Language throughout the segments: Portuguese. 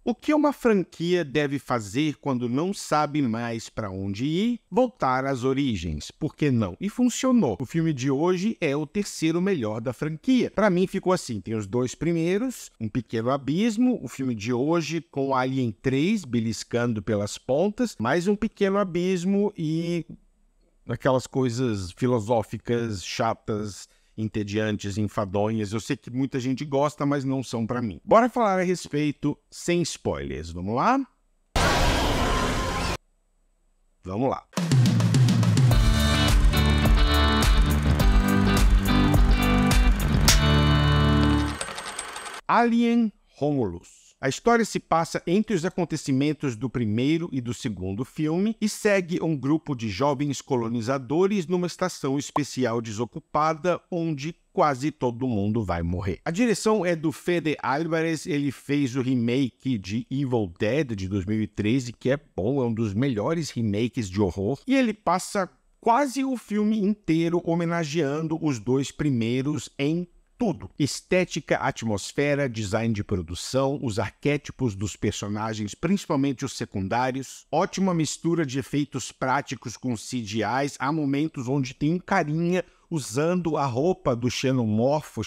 O que uma franquia deve fazer quando não sabe mais para onde ir? Voltar às origens. Por que não? E funcionou. O filme de hoje é o terceiro melhor da franquia. Para mim ficou assim, tem os dois primeiros, Um Pequeno Abismo, o filme de hoje com Alien 3 beliscando pelas pontas, mais Um Pequeno Abismo e aquelas coisas filosóficas chatas, entediantes, enfadonhas. Eu sei que muita gente gosta, mas não são pra mim. Bora falar a respeito sem spoilers. Vamos lá? Vamos lá. Alien Romulus. A história se passa entre os acontecimentos do primeiro e do segundo filme e segue um grupo de jovens colonizadores numa estação espacial desocupada onde quase todo mundo vai morrer. A direção é do Fede Álvarez, ele fez o remake de Evil Dead de 2013, que é bom, é um dos melhores remakes de horror, e ele passa quase o filme inteiro homenageando os dois primeiros em tudo. Estética, atmosfera, design de produção, os arquétipos dos personagens, principalmente os secundários, ótima mistura de efeitos práticos com CGIs, há momentos onde tem um carinha usando a roupa do xenomorfo,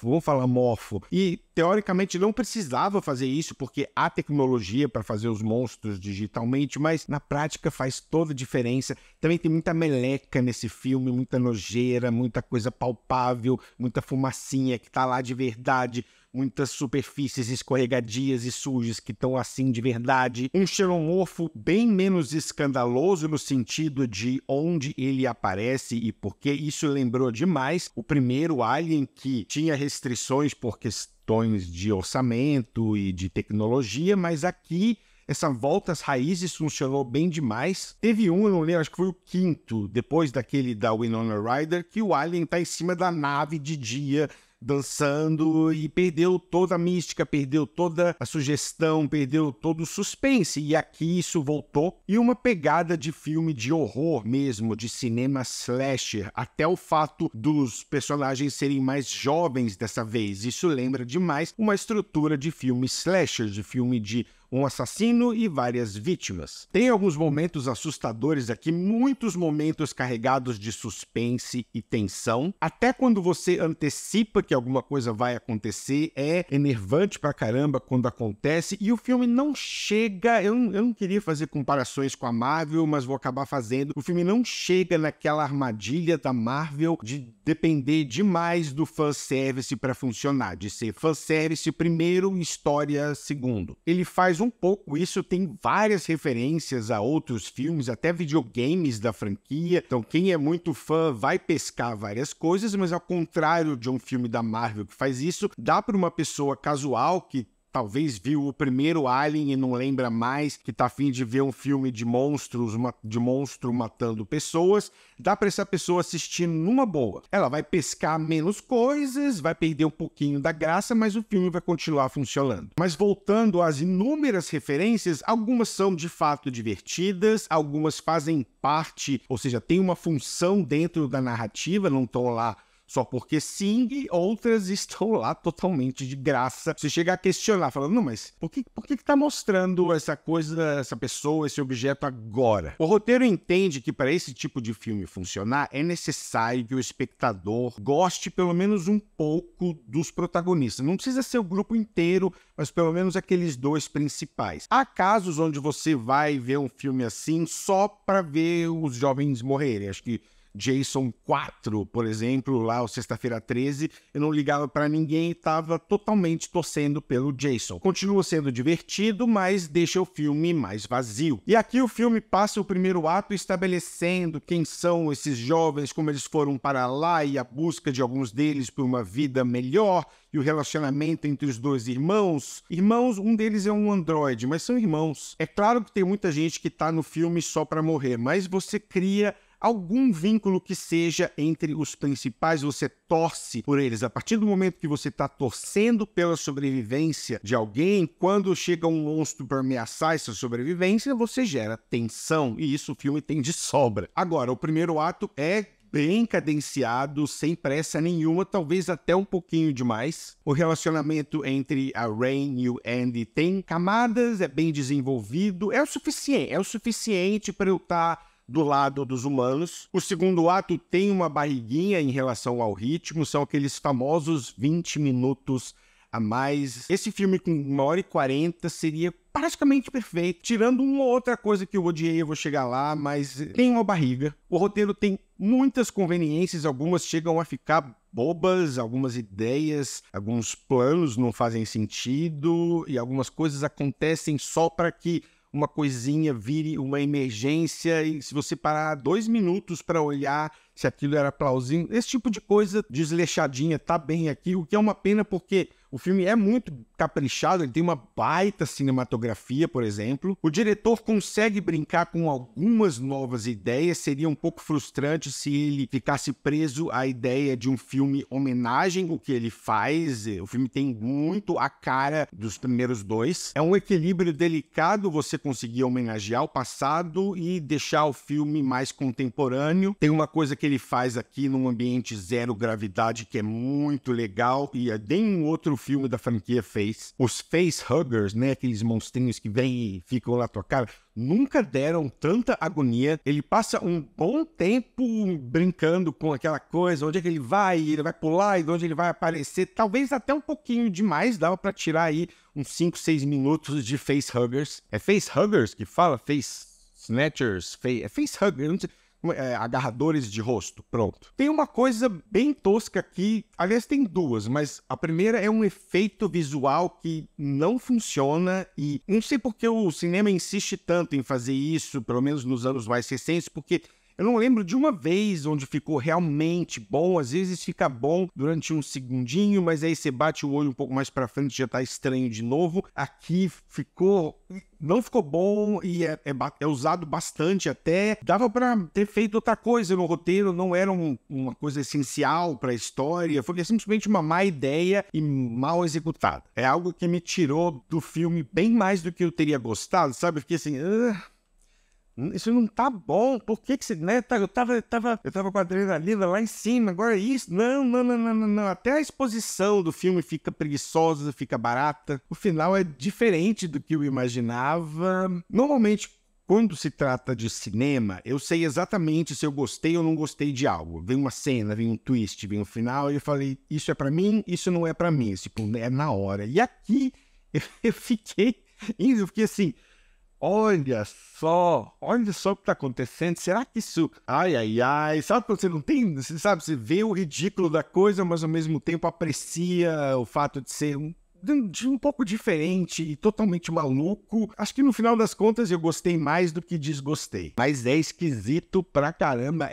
vamos falar morfo, e teoricamente não precisava fazer isso porque há tecnologia para fazer os monstros digitalmente, mas na prática faz toda a diferença. Também tem muita meleca nesse filme, muita nojeira, muita coisa palpável, muita fumacinha que tá lá de verdade, muitas superfícies escorregadias e sujas que estão assim de verdade. Um xenomorfo bem menos escandaloso no sentido de onde ele aparece e porque isso lembrou demais o primeiro Alien, que tinha restrições por questões de orçamento e de tecnologia, mas aqui essa volta às raízes funcionou bem demais. Teve um, eu não lembro, acho que foi o quinto, depois daquele da Winona Ryder, que o Alien tá em cima da nave de dia, dançando, e perdeu toda a mística, perdeu toda a sugestão, perdeu todo o suspense, e aqui isso voltou. E uma pegada de filme de horror mesmo, de cinema slasher, até o fato dos personagens serem mais jovens dessa vez, isso lembra demais uma estrutura de filme slasher, de filme de um assassino e várias vítimas. Tem alguns momentos assustadores aqui, muitos momentos carregados de suspense e tensão. Até quando você antecipa que alguma coisa vai acontecer, é enervante pra caramba quando acontece, e o filme não chega... Eu não queria fazer comparações com a Marvel, mas vou acabar fazendo. O filme não chega naquela armadilha da Marvel de depender demais do fanservice para funcionar, de ser fanservice primeiro, história segundo. Ele faz um pouco isso, tem várias referências a outros filmes, até videogames da franquia, então quem é muito fã vai pescar várias coisas, mas ao contrário de um filme da Marvel que faz isso, dá para uma pessoa casual que talvez viu o primeiro Alien e não lembra mais, que tá a fim de ver um filme de monstros, de monstro matando pessoas, dá para essa pessoa assistir numa boa. Ela vai pescar menos coisas, vai perder um pouquinho da graça, mas o filme vai continuar funcionando. Mas voltando às inúmeras referências, algumas são de fato divertidas, algumas fazem parte, ou seja, tem uma função dentro da narrativa, não estão lá só porque sim, e outras estão lá totalmente de graça. Você chega a questionar, falando, não, mas por que tá mostrando essa coisa, essa pessoa, esse objeto agora? O roteiro entende que para esse tipo de filme funcionar, é necessário que o espectador goste pelo menos um pouco dos protagonistas. Não precisa ser o grupo inteiro, mas pelo menos aqueles dois principais. Há casos onde você vai ver um filme assim só para ver os jovens morrerem. Acho que Jason 4, por exemplo, lá o Sexta-feira 13, eu não ligava pra ninguém e tava totalmente torcendo pelo Jason. Continua sendo divertido, mas deixa o filme mais vazio. E aqui o filme passa o primeiro ato estabelecendo quem são esses jovens, como eles foram para lá e a busca de alguns deles por uma vida melhor, e o relacionamento entre os dois irmãos. Irmãos, um deles é um androide, mas são irmãos. É claro que tem muita gente que tá no filme só pra morrer, mas você cria algum vínculo que seja entre os principais, você torce por eles. A partir do momento que você está torcendo pela sobrevivência de alguém, quando chega um monstro para ameaçar essa sobrevivência, você gera tensão, e isso o filme tem de sobra. Agora, o primeiro ato é bem cadenciado, sem pressa nenhuma, talvez até um pouquinho demais. O relacionamento entre a Rain e o Andy tem camadas, é bem desenvolvido, é o suficiente para eu estar do lado dos humanos. O segundo ato tem uma barriguinha em relação ao ritmo, são aqueles famosos 20 minutos a mais. Esse filme com 1h40 seria praticamente perfeito, tirando uma outra coisa que eu odiei, eu vou chegar lá, mas tem uma barriga. O roteiro tem muitas conveniências, algumas chegam a ficar bobas, algumas ideias, alguns planos não fazem sentido e algumas coisas acontecem só para que uma coisinha vire uma emergência e se você parar 2 minutos para olhar se aquilo era plausível, esse tipo de coisa desleixadinha tá bem aqui, o que é uma pena porque o filme é muito caprichado, ele tem uma baita cinematografia, por exemplo. O diretor consegue brincar com algumas novas ideias, seria um pouco frustrante se ele ficasse preso à ideia de um filme homenagem, o que ele faz. O filme tem muito a cara dos primeiros dois. É um equilíbrio delicado você conseguir homenagear o passado e deixar o filme mais contemporâneo. Tem uma coisa que ele faz aqui num ambiente zero gravidade que é muito legal e nenhum outro filme da franquia fez. Os facehuggers, né, aqueles monstrinhos que vêm e ficam na tua cara, nunca deram tanta agonia. Ele passa um bom tempo brincando com aquela coisa, onde é que ele vai pular e de onde ele vai aparecer, talvez até um pouquinho demais, dava pra tirar aí uns 5, 6 minutos de facehuggers. É facehuggers que fala? Face snatchers? É facehugger, não sei. Agarradores de rosto, pronto. Tem uma coisa bem tosca aqui, aliás tem duas, mas a primeira é um efeito visual que não funciona e não sei porque o cinema insiste tanto em fazer isso, pelo menos nos anos mais recentes, porque eu não lembro de uma vez onde ficou realmente bom. Às vezes fica bom durante um segundinho, mas aí você bate o olho um pouco mais pra frente e já tá estranho de novo. Aqui não ficou bom e é usado bastante até. Dava pra ter feito outra coisa no roteiro, não era uma coisa essencial pra história. Foi simplesmente uma má ideia e mal executada. É algo que me tirou do filme bem mais do que eu teria gostado, sabe? Eu fiquei assim... isso não tá bom, por que você, né, eu tava com a adrenalina lá em cima, agora é isso, não, até a exposição do filme fica preguiçosa, fica barata, o final é diferente do que eu imaginava. Normalmente, quando se trata de cinema, eu sei exatamente se eu gostei ou não gostei de algo. Vem uma cena, vem um twist, vem um final, e eu falei, isso é pra mim, isso não é pra mim, tipo, é na hora. E aqui, eu fiquei assim... Olha só o que tá acontecendo, será que isso... Ai, sabe quando você não tem... Você sabe, você vê o ridículo da coisa, mas ao mesmo tempo aprecia o fato de ser um pouco diferente e totalmente maluco. Acho que no final das contas eu gostei mais do que desgostei. Mas é esquisito pra caramba,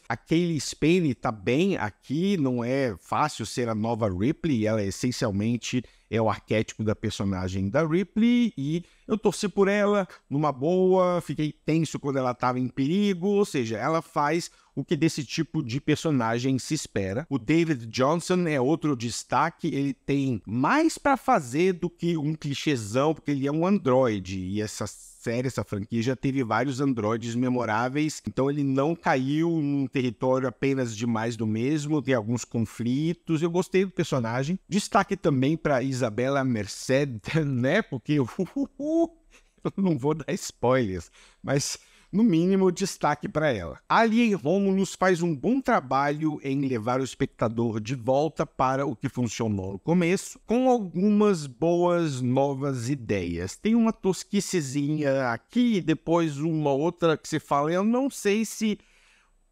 A Cailee Spaeny tá bem aqui, não é fácil ser a nova Ripley, ela essencialmente é o arquétipo da personagem da Ripley e eu torci por ela numa boa, fiquei tenso quando ela estava em perigo, ou seja, ela faz o que desse tipo de personagem se espera. O David Johnson é outro destaque, ele tem mais para fazer do que um clichêzão, porque ele é um androide e essa franquia já teve vários androides memoráveis, então ele não caiu num território apenas de mais do mesmo, tem alguns conflitos, eu gostei do personagem. Destaque também para Isabella Merced, né, porque eu não vou dar spoilers, mas no mínimo destaque para ela. Alien Romulus faz um bom trabalho em levar o espectador de volta para o que funcionou no começo, com algumas boas novas ideias. Tem uma tosquicezinha aqui e depois uma outra que você fala, eu não sei se...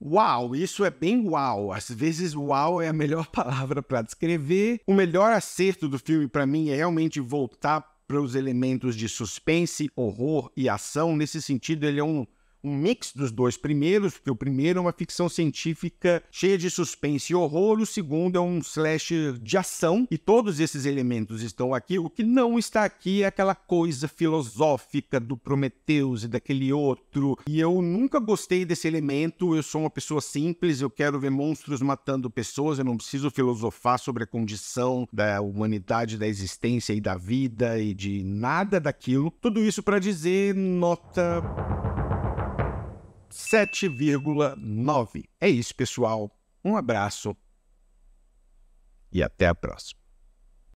Uau, isso é bem uau. Às vezes uau é a melhor palavra para descrever. O melhor acerto do filme para mim é realmente voltar para os elementos de suspense, horror e ação. Nesse sentido, ele é um mix dos dois primeiros, porque o primeiro é uma ficção científica cheia de suspense e horror, o segundo é um slasher de ação, e todos esses elementos estão aqui. O que não está aqui é aquela coisa filosófica do Prometheus e daquele outro, e eu nunca gostei desse elemento. Eu sou uma pessoa simples, eu quero ver monstros matando pessoas, eu não preciso filosofar sobre a condição da humanidade, da existência e da vida e de nada daquilo. Tudo isso para dizer nota 7,9. É isso, pessoal. Um abraço e até a próxima.